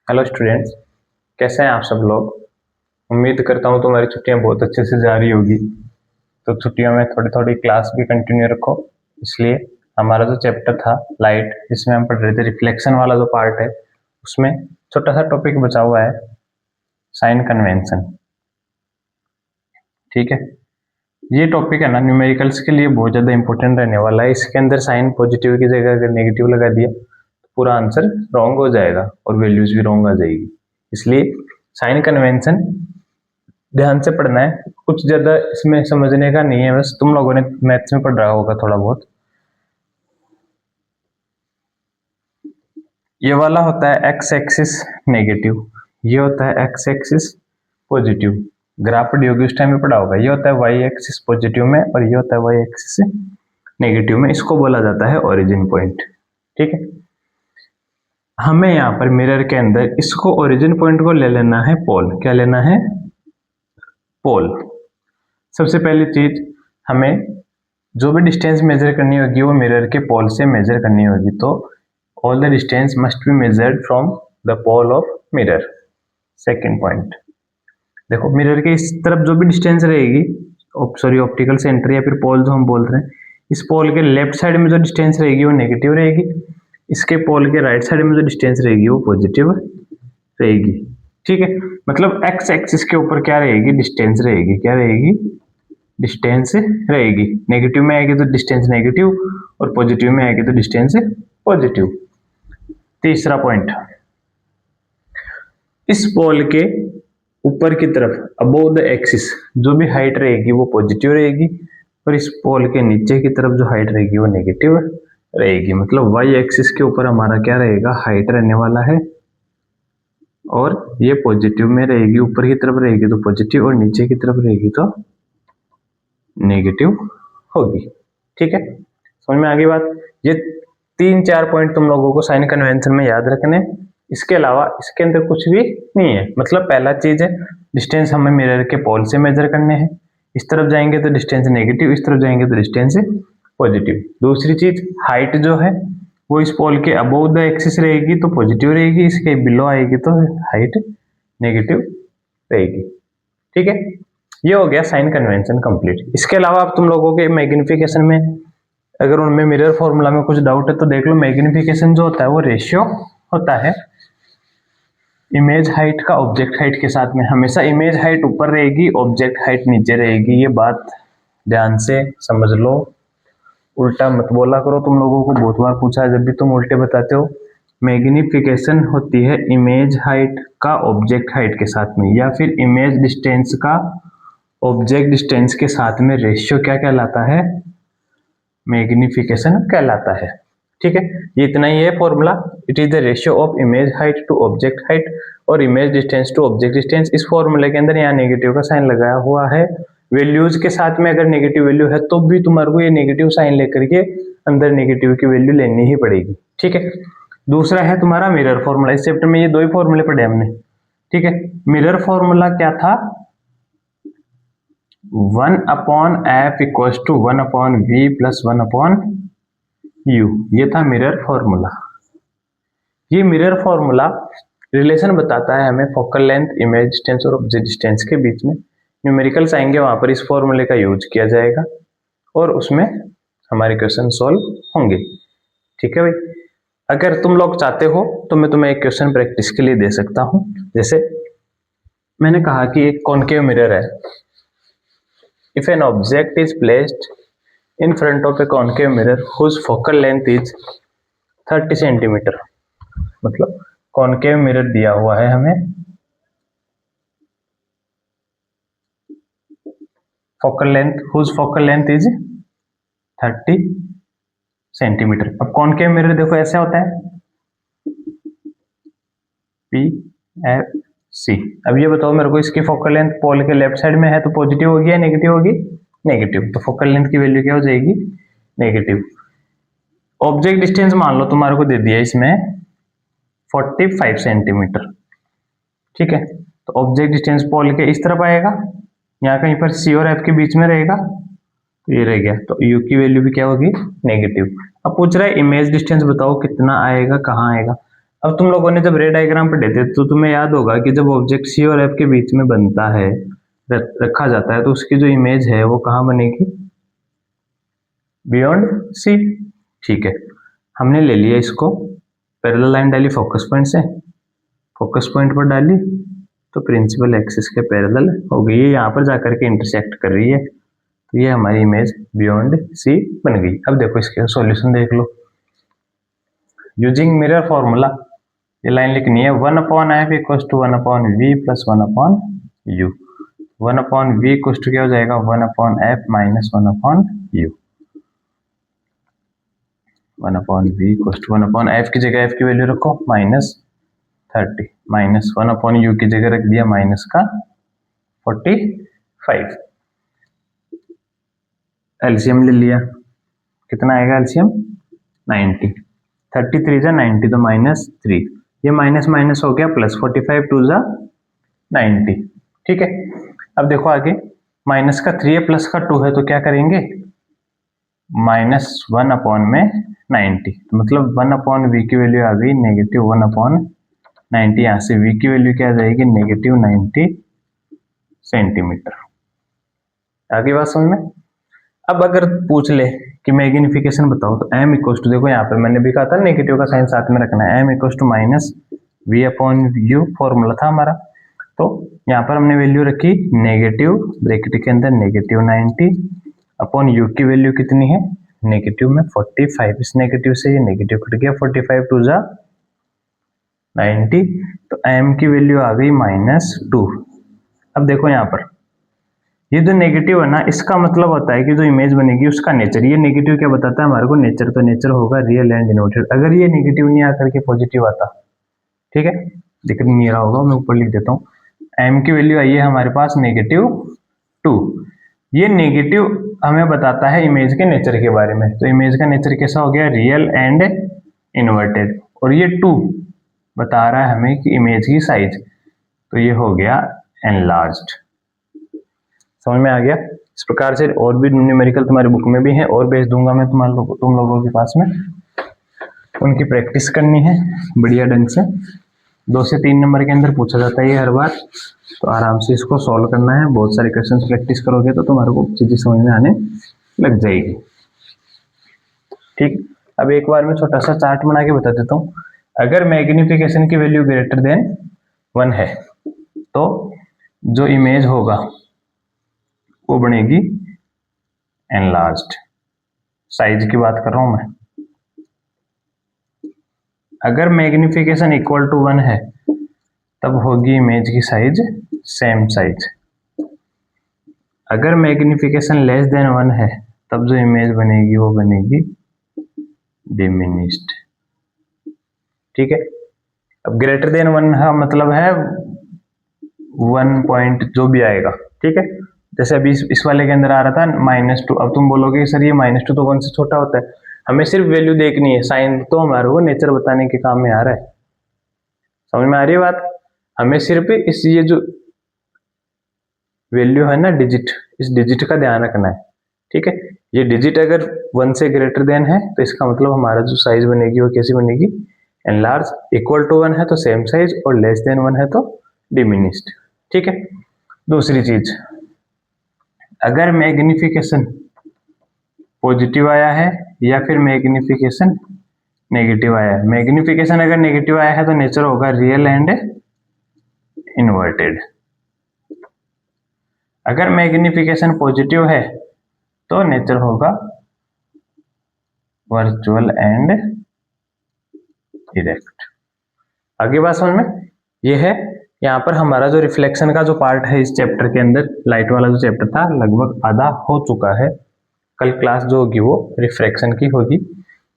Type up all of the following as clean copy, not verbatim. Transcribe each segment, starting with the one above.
Hello students, कैसे हैं आप सब लोग। उम्मीद करता हूँ तुम्हारी छुट्टियां बहुत अच्छे से जा रही होगी। तो छुट्टियों में थोड़ी थोड़ी क्लास भी कंटिन्यू रखो। इसलिए हमारा जो चैप्टर था लाइट, जिसमें हम पढ़ रहे थे रिफ्लेक्शन वाला जो पार्ट है, उसमें छोटा सा टॉपिक बचा हुआ है, साइन कन्वेंशन। ठीक है, ये टॉपिक है ना न्यूमेरिकल्स के लिए बहुत ज़्यादा इंपॉर्टेंट रहने वाला है। इसके अंदर साइन पॉजिटिव की जगह अगर नेगेटिव लगा दिया तो पूरा आंसर रॉन्ग हो जाएगा और वैल्यूज भी रॉन्ग आ जाएगी। इसलिए साइन कन्वेंशन ध्यान से पढ़ना है, कुछ ज़्यादा इसमें समझने का नहीं है, बस तुम लोगों ने मैथ्स में पढ़ रहा होगा थोड़ा बहुत। ये वाला होता है एक्स एक्सिस नेगेटिव, ये होता है एक्स एक्सिस पॉजिटिव। ग्राफ पढ़ी होगी उस टाइम में पढ़ा होगा। ये होता है वाई एक्सिस पॉजिटिव में और ये होता है वाई एक्सिस नेगेटिव में। इसको बोला जाता है ओरिजिन पॉइंट। ठीक है, हमें यहाँ पर मिरर के अंदर इसको ओरिजिन पॉइंट को ले लेना है पोल। क्या लेना है? पोल। सबसे पहली चीज, हमें जो भी डिस्टेंस मेजर करनी होगी वो मिरर के पोल से मेजर करनी होगी। तो all the distance must be measured from the pole of mirror. Second point, देखो मिरर के इस तरफ जो भी डिस्टेंस रहेगी, ऑप्टिकल सेंटर या फिर पोल जो हम बोल रहे हैं, इस पोल के लेफ्ट साइड में जो डिस्टेंस रहेगी वो नेगेटिव रहेगी। इसके पोल के राइट साइड में जो डिस्टेंस रहेगी वो पॉजिटिव रहेगी। ठीक है, मतलब एक्स एक्सिस के ऊपर क्या रहेगी? डिस्टेंस रहेगी। क्या रहेगी? डिस्टेंस रहेगी। नेगेटिव में आएगी तो डिस्टेंस नेगेटिव और पॉजिटिव में आएगी तो डिस्टेंस पॉजिटिव। तीसरा पॉइंट, इस पोल के ऊपर की तरफ अबोव द एक्सिस जो भी हाइट रहेगी वो पॉजिटिव रहेगी और इस पोल के नीचे की तरफ जो हाइट रहेगी वो नेगेटिव रहेगी। मतलब वाई एक्सिस के ऊपर हमारा क्या रहेगा? हाइट रहने वाला है और ये पॉजिटिव में रहेगी। ऊपर की तरफ रहेगी तो पॉजिटिव और नीचे की तरफ रहेगी तो नेगेटिव होगी। ठीक है, समझ में आ गई बात। ये 3-4 पॉइंट तुम लोगों को साइन कन्वेंशन में याद रखने। इसके अलावा इसके अंदर कुछ भी नहीं है। मतलब पहला चीज है डिस्टेंस हमें मिरर के पोल से मेजर करने हैं। इस तरफ जाएंगे तो डिस्टेंस नेगेटिव, इस तरफ जाएंगे तो डिस्टेंस पॉजिटिव। दूसरी चीज, हाइट जो है वो इस पोल के अबोव द एक्सिस रहेगी तो पॉजिटिव रहेगी, इसके बिलो आएगी तो हाइट नेगेटिव रहेगी। ठीक है, ये हो गया साइन कन्वेंशन कंप्लीट। इसके अलावा अब तुम लोगों के मैग्निफिकेशन में अगर उनमें मिरर फॉर्मूला में कुछ डाउट है तो देख लो। मैग्निफिकेशन जो होता है वो रेशियो होता है इमेज हाइट का ऑब्जेक्ट हाइट के साथ में। हमेशा इमेज हाइट ऊपर रहेगी, ऑब्जेक्ट हाइट नीचे रहेगी। ये बात ध्यान से समझ लो, उल्टा मत बोला करो। तुम लोगों को बहुत बार पूछा है, जब भी तुम उल्टे बताते हो। मैग्निफिकेशन होती है इमेज हाइट का ऑब्जेक्ट हाइट के साथ में, या फिर इमेज डिस्टेंस का ऑब्जेक्ट डिस्टेंस के साथ में रेशियो क्या कहलाता है? मैग्निफिकेशन कहलाता है। ठीक है, ये इतना ही है formula. It is the ratio of image height to object height और image distance to object distance. इस फॉर्मूले के अंदर यहाँ नेगेटिव का साइन लगाया हुआ है। वैल्यूज के साथ में अगर नेगेटिव वैल्यू है तो भी तुम्हारे को ये नेगेटिव साइन लेकर के अंदर नेगेटिव की वैल्यू लेनी ही पड़ेगी। ठीक है, दूसरा है तुम्हारा मिरर फॉर्मूला। इस चैप्टर में ये दो ही फॉर्मूले पढ़े हमने। ठीक है, मिरर फॉर्मूला क्या था? 1/f equals to 1/v plus 1/u। ये था मिरर फॉर्मूला। ये मिरर फॉर्मूला रिलेशन बताता है हमें फोकल लेंथ, इमेज डिस्टेंस और ऑब्जेक्ट डिस्टेंस के बीच में। न्यूमेरिकल्स आएंगे वहां पर इस फॉर्मूले का यूज किया जाएगा और उसमें हमारे क्वेश्चन सॉल्व होंगे। ठीक है भाई, अगर तुम लोग चाहते हो तो मैं तुम्हें एक क्वेश्चन प्रैक्टिस के लिए दे सकता हूं। जैसे मैंने कहा कि एक कॉनकेव मिरर है। If an object is placed in front of a concave mirror whose focal length is 30 centimetre, मतलब कॉनकेव मिरर दिया हुआ है हमें, focal length whose focal length is 30 centimetre. अब कॉनकेव मिरर देखो ऐसे होता है PFC। अब ये बताओ मेरे को, इसकी फोकल लेंथ पोल के लेफ्ट साइड में है तो पॉजिटिव होगी या नेगेटिव होगी? नेगेटिव। तो फोकल लेंथ की वैल्यू क्या हो जाएगी? नेगेटिव। ऑब्जेक्ट डिस्टेंस मान लो तुम्हारे को दे दिया इसमें 45 सेंटीमीटर। ठीक है, तो ऑब्जेक्ट डिस्टेंस पोल के इस तरफ आएगा, यहाँ कहीं पर C और F के बीच में रहेगा, तो ये रह गया। तो U की वैल्यू भी क्या होगी? नेगेटिव। अब पूछ रहा है इमेज डिस्टेंस बताओ कितना आएगा, कहाँ आएगा। अब तुम लोगों ने जब रे डायग्राम पढ़े थे तो तुम्हें याद होगा कि जब ऑब्जेक्ट सी और एफ के बीच में बनता है, रखा जाता है, तो उसकी जो इमेज है वो कहाँ बनेगी? Beyond C. ठीक है, हमने ले लिया इसको, पैरेलल लाइन डाली फोकस पॉइंट से, फोकस पॉइंट पर डाली तो प्रिंसिपल एक्सिस के पैरेलल हो गई, ये यहाँ पर जाकर के इंटरसेक्ट कर रही है, तो ये हमारी इमेज बियॉन्ड सी बन गई। अब देखो इसके सॉल्यूशन देख लो, यूजिंग मिरर फॉर्मूला ये लाइन लिखनी है 1/f equals to 1/v plus 1/u। 1/v equals to क्या हो जाएगा? 1/f minus 1/u। 1/v equals to 1/f की जगह f की वैल्यू रखो -30 माइनस 1/u की जगह रख दिया माइनस का 45। एलसीएम ले लिया, कितना आएगा एलसीएम? 90। 33 जा 90 तो -3, ये माइनस माइनस हो गया प्लस, 45 2 जा 90। ठीक है, अब देखो आगे, माइनस का 3 है प्लस का 2 है तो क्या करेंगे? -1/90, तो मतलब 1/v की वैल्यू आ गई -1/90। यहाँ से v की वैल्यू क्या आ जाएगी? -90 सेंटीमीटर। आगे बात समझ में? अब अगर पूछ ले कि मैग्निफिकेशन बताओ तो m इक्वल्स टू, देखो यहाँ पे मैंने भी कहा था नेगेटिव का साइन साथ में रखना है, m equals to -v/u formula था हमारा, तो यहाँ पर हमने वैल्यू रखी नेगेटिव, ब्रैकेट के अंदर -90 अपॉन u की वैल्यू कितनी है? नेगेटिव में 45, इस नेगेटिव से ये नेगेटिव कट गया, 45 2 जा 90, तो m की वैल्यू आ गई -2। अब देखो यहाँ पर ये जो नेगेटिव है ना, इसका मतलब होता है कि जो इमेज बनेगी उसका नेचर, ये नेगेटिव क्या बताता है हमारे को? नेचर, तो नेचर होगा रियल एंड इन्वर्टेड। अगर ये नेगेटिव नहीं आकर के पॉजिटिव आता, ठीक है, दिख नहीं रहा होगा, मैं ऊपर लिख देता हूँ, m की वैल्यू आई है हमारे पास -2। ये नेगेटिव हमें बताता है इमेज के नेचर के बारे में, तो इमेज का नेचर कैसा हो गया? Real and inverted. और ये 2 बता रहा है हमें कि इमेज की साइज, तो ये हो गया एनलार्ज्ड। समझ में आ गया? इस प्रकार से और भी न्यूमेरिकल तुम्हारी बुक में भी है, और भेज दूंगा मैं तुम लोगों के पास में, उनकी प्रैक्टिस करनी है बढ़िया ढंग से। 2 से 3 नंबर के अंदर पूछा जाता है ये हर बार, तो आराम से इसको सॉल्व करना है। बहुत सारे क्वेश्चन प्रैक्टिस करोगे तो तुम्हारे को चीजें समझ में आने लग जाएगी। ठीक, अब एक बार मैं छोटा सा चार्ट बना के बता देता हूँ। अगर मैग्निफिकेशन की वैल्यू ग्रेटर देन 1 है तो जो इमेज होगा वो बनेगी एनलार्ज्ड। साइज की बात कर रहा हूं मैं। अगर मैग्निफिकेशन इक्वल टू 1 है तब होगी इमेज की साइज सेम साइज। अगर मैग्निफिकेशन लेस देन 1 है तब जो इमेज बनेगी वो बनेगी डिमिनिश्ड। ठीक है, अब ग्रेटर देन 1 का मतलब है 1 पॉइंट जो भी आएगा, ठीक है, जैसे अभी इस वाले के अंदर आ रहा था -2। अब तुम बोलोगे सर ये -2 तो 1 से छोटा होता है, हमें सिर्फ वैल्यू देखनी है, साइन तो हमारे को नेचर बताने के काम में आ रहा है। समझ में आ रही है बात? हमें सिर्फ इस ये जो वैल्यू है ना डिजिट, इस डिजिट का ध्यान रखना है। ठीक है, ये डिजिट अगर 1 से ग्रेटर देन है तो इसका मतलब हमारा जो साइज बनेगी वो कैसी बनेगी? एनलार्ज। इक्वल टू 1 है तो सेम साइज, और लेस देन 1 है तो डिमिनिश्ड। ठीक है, दूसरी चीज, अगर मैग्निफिकेशन पॉजिटिव आया है या फिर मैग्निफिकेशन नेगेटिव आया है, मैग्निफिकेशन अगर नेगेटिव आया है तो नेचर होगा रियल एंड इन्वर्टेड। अगर मैग्निफिकेशन पॉजिटिव है तो नेचर होगा वर्चुअल एंड डायरेक्ट। आगे बात समझ में? ये है यहाँ पर हमारा जो रिफ्लेक्शन का जो पार्ट है इस चैप्टर के अंदर, लाइट वाला जो चैप्टर था लगभग आधा हो चुका है। कल क्लास जो होगी वो रिफ्रैक्शन की होगी,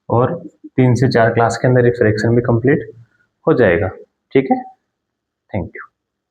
और 3 से 4 क्लास के अंदर रिफ्रैक्शन भी कंप्लीट हो जाएगा। ठीक है, थैंक यू।